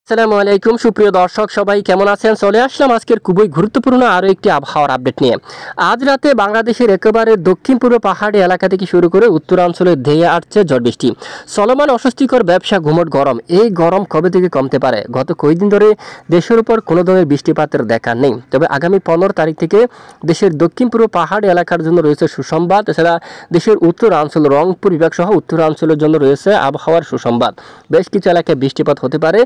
আসসালামু আলাইকুম সুপ্রিয় দর্শক সবাই কেমন আছেন? চলে আসলাম আজকের খুবই গুরুত্বপূর্ণ আরও একটি আবহাওয়ার আপডেট নিয়ে। আজ রাতে বাংলাদেশের একেবারে দক্ষিণ পূর্ব পাহাড়ি এলাকা থেকে শুরু করে উত্তরাঞ্চলে ধেয়ে আসছে ঝড় বৃষ্টি। চলমান অস্বস্তিকর ব্যবসা ঘুমট গরম। এই গরম কবে থেকে কমতে পারে? গত কয়েকদিন ধরে দেশের উপর কোনো ধরনের বৃষ্টিপাতের দেখা নেই, তবে আগামী 15 তারিখ থেকে দেশের দক্ষিণ পূর্ব পাহাড়ি এলাকার জন্য রয়েছে সুসংবাদ। এছাড়া দেশের উত্তরাঞ্চল রংপুর বিভাগ সহ উত্তরাঞ্চলের জন্য রয়েছে আবহাওয়ার সুসংবাদ। বেশ কিছু এলাকায় বৃষ্টিপাত হতে পারে।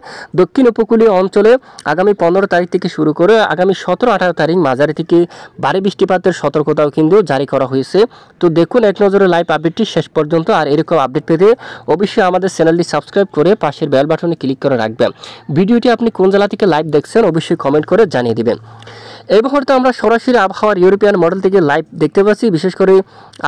দক্ষিণ উপকূলীয় অঞ্চলে আগামী 15 তারিখ থেকে শুরু করে আগামী 17-18 তারিখ মাঝারি থেকে ভারী বৃষ্টিপাতের সতর্কতাও কিন্তু জারি করা হয়েছে। তো দেখুন এক নজরে লাইভ আপডেটটি শেষ পর্যন্ত। আর এরকম আপডেট পেতে অবশ্যই আমাদের চ্যানেলটি সাবস্ক্রাইব করে পাশের বেল বাটনে ক্লিক করে রাখবেন। ভিডিওটি আপনি কোন জেলা থেকে লাইভ দেখছেন অবশ্যই কমেন্ট করে জানিয়ে দিবেন। এই মুহূর্তে আমরা সরাসরি আবহাওয়ার ইউরোপিয়ান মডেল থেকে লাইভ দেখতে পাচ্ছি। বিশেষ করে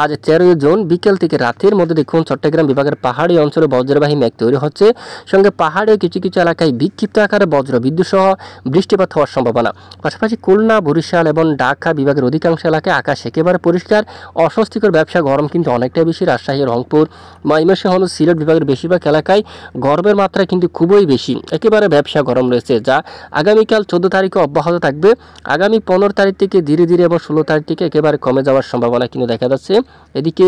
আজ 13 জুন বিকেল থেকে রাতের মধ্যে দেখুন চট্টগ্রাম বিভাগের পাহাড়ি অঞ্চলে বজ্রবাহী মেঘ তৈরি হচ্ছে। সঙ্গে পাহাড়ে কিছু কিছু এলাকায় বিক্ষিপ্ত আকারে বজ্র বিদ্যুৎ সহ বৃষ্টিপাত হওয়ার সম্ভাবনা। পাশাপাশি খুলনা, বরিশাল এবং ঢাকা বিভাগের অধিকাংশ এলাকায় আকাশ একেবারে পরিষ্কার। অস্বস্তিকর ব্যবসা গরম কিন্তু অনেকটাই বেশি। রাজশাহী, রংপুর, ময়মনসিংহ, সিলেট বিভাগের বেশিরভাগ এলাকায় গরমের মাত্রা কিন্তু খুবই বেশি। একেবারে ব্যবসা গরম রয়েছে, যা আগামীকাল 14 তারিখে অব্যাহত থাকবে। আগামী 15 তারিখ থেকে ধীরে ধীরে এবং 16 তারিখ থেকে একেবারে কমে যাওয়ার সম্ভাবনা কিন্তু দেখা যাচ্ছে। এদিকে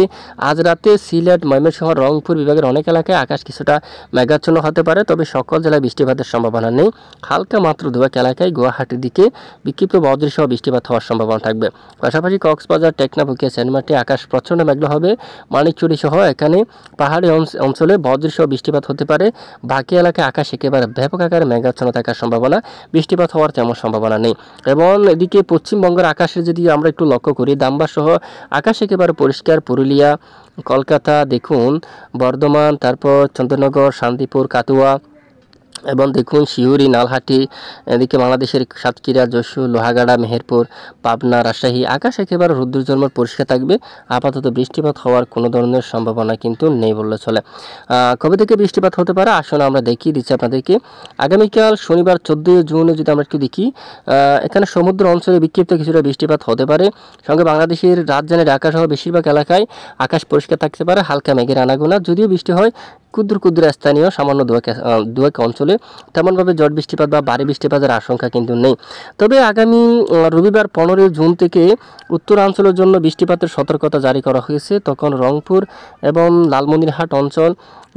আজ রাতে সিলেট, ময়মনসিংহ, রংপুর বিভাগের অনেক এলাকায় আকাশ কিছুটা মেঘাচ্ছন্ন হতে পারে, তবে সকল জেলায় বৃষ্টিপাতের সম্ভাবনা নেই। হালকা মাত্র দুয়েক এলাকায় গুয়াহাটির দিকে বিক্ষিপ্ত বজ্রসহ বৃষ্টিপাত হওয়ার সম্ভাবনা থাকবে। পাশাপাশি কক্সবাজার, টেকনাফ, উকিয়া, সেনমাটি আকাশ প্রচণ্ড মেঘলা হবে। মানিকচুরি সহ এখানে পাহাড়ি অঞ্চলে বজ্রসহ বৃষ্টিপাত হতে পারে। বাকি এলাকায় আকাশ একেবারে ব্যাপক আকারে মেঘাচ্ছন্ন থাকার সম্ভাবনা, বৃষ্টিপাত হওয়ার তেমন সম্ভাবনা নেই। এবং এদিকে পশ্চিমবঙ্গের আকাশের যদি আমরা একটু লক্ষ্য করি, দামবাস সহ আকাশ একেবারে পরিষ্কার। পুরুলিয়া, কলকাতা দেখুন, বর্ধমান, তারপর চন্দ্রনগর, শান্তিপুর, কাতুয়া এবং দেখুন শিউরি, নালহাটি, এদিকে বাংলাদেশের সাতক্ষীরা, যশোর, লোহাগাড়া, মেহেরপুর, পাবনা, রাজশাহী আকাশ একেবারে রৌদ্রোজ্জ্বল পরিষ্কার থাকবে। আপাতত বৃষ্টিপাত হওয়ার কোনো ধরনের সম্ভাবনা কিন্তু নেই বললে চলে। কবে থেকে বৃষ্টিপাত হতে পারে আসুন আমরা দেখিয়ে দিচ্ছি আপনাদেরকে। আগামীকাল শনিবার 14 জুনে যদি আমরা একটু দেখি, এখানে সমুদ্র অঞ্চলে বিক্ষিপ্ত কিছুটা বৃষ্টিপাত হতে পারে। সঙ্গে বাংলাদেশের রাজধানী ঢাকা সহ বেশিরভাগ এলাকায় আকাশ পরিষ্কার থাকতে পারে। হালকা মেঘের আনাগোনা, যদিও বৃষ্টি হয় ক্ষুদ্র ক্ষুদ্র স্থানীয় সামান্য দুয়েক অঞ্চলে, তেমনভাবে ঝড় বৃষ্টিপাত বা ভারী বৃষ্টিপাতের আশঙ্কা কিন্তু নেই। তবে আগামী রবিবার 15 জুন থেকে উত্তরাঞ্চলের জন্য বৃষ্টিপাতের সতর্কতা জারি করা হয়েছে। তখন রংপুর এবং লালমনিরহাট অঞ্চল,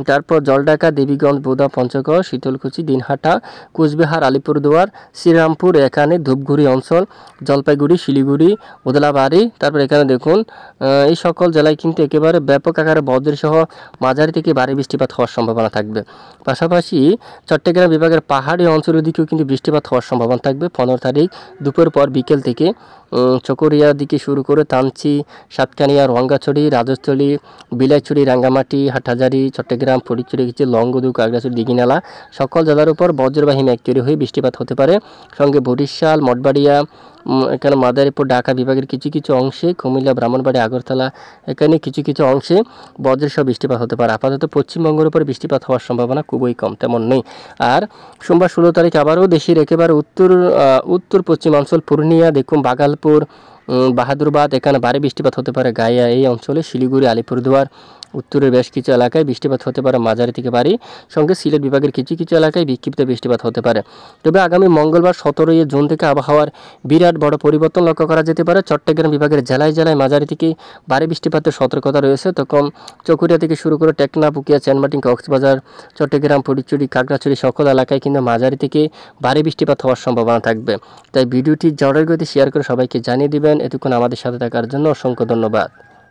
তারপর জলঢাকা, দেবীগঞ্জ, বোদা, পঞ্চগড়, শীতলকুচি, দিনহাটা, কোচবিহার, আলিপুরদুয়ার, শ্রীরামপুর, এখানে ধূপগুড়ি অঞ্চল, জলপাইগুড়ি, শিলিগুড়ি, ওদলাবাড়ি, তারপর এখানে দেখুন এই সকল জেলায় কিন্তু একেবারে ব্যাপক আকারে বজ্রসহ মাঝারি থেকে ভারী বৃষ্টিপাত হওয়ার সম্ভাবনা থাকবে। পাশাপাশি চট্টগ্রাম বিভাগের পাহাড়ি অঞ্চলের দিকেও কিন্তু বৃষ্টিপাত হওয়ার সম্ভাবনা থাকবে 15 তারিখ দুপুর পর বিকেল থেকে। চকরিয়ার দিকে শুরু করে তানচি, সাতকানিয়া, রঙ্গাছড়ি, রাজস্থলী, বিলাইছড়ি, রাঙ্গামাটি, হাটহাজারি, চট্টগ্রাম, ফটিকছড়ি, লংগদু, কাগড়াছড়ি, দিঘিনালা সকল জেলার উপর বজ্রবাহী মেঘ তৈরি হয়ে বৃষ্টিপাত হতে পারে। সঙ্গে বরিশাল, মঠবাড়িয়া, এখানে মাদারীপুর, ঢাকা বিভাগের কিছু কিছু অংশে, কুমিল্লা, ব্রাহ্মণবাড়ি, আগরতলা এখানে কিছু কিছু অংশে বজ্রসহ বৃষ্টিপাত হতে পারে। আপাতত পশ্চিমবঙ্গের উপর বৃষ্টিপাত হওয়ার সম্ভাবনা খুবই কম, তেমন নেই। আর সোমবার 16 তারিখ আবারও দেশের একেবারে উত্তর পশ্চিমাঞ্চল, পূর্ণিয়া দেখুন, বাগালপুর, বাহাদুরবাদ এখানে ভারী বৃষ্টিপাত হতে পারে। গাইয়া এই অঞ্চলে, শিলিগুড়ি, আলিপুরদুয়ার উত্তরের বেশ কিছু এলাকায় বৃষ্টিপাত হতে পারে মাঝারি থেকে ভারী। সঙ্গে সিলেট বিভাগের কিছু কিছু এলাকায় বিক্ষিপ্ত বৃষ্টিপাত হতে পারে। তবে আগামী মঙ্গলবার 17 জুন থেকে আবহাওয়ার বিরাট বড় পরিবর্তন লক্ষ্য করা যেতে পারে। চট্টগ্রাম বিভাগের জেলায় জেলায় মাঝারি থেকে ভারী বৃষ্টিপাতের সতর্কতা রয়েছে। তখন চকরিয়া থেকে শুরু করে টেকনাফ, উকিয়া, চেনমাটি, কক্সবাজার, চট্টগ্রাম, ফটিকছড়ি, খাগড়াছড়ি সকল এলাকায় কিন্তু মাঝারি থেকে ভারী বৃষ্টিপাত হওয়ার সম্ভাবনা থাকবে। তাই ভিডিওটি ঝড়ের গতি শেয়ার করে সবাইকে জানিয়ে দিবেন। এতক্ষণ আমাদের সাথে থাকার জন্য অসংখ্য ধন্যবাদ।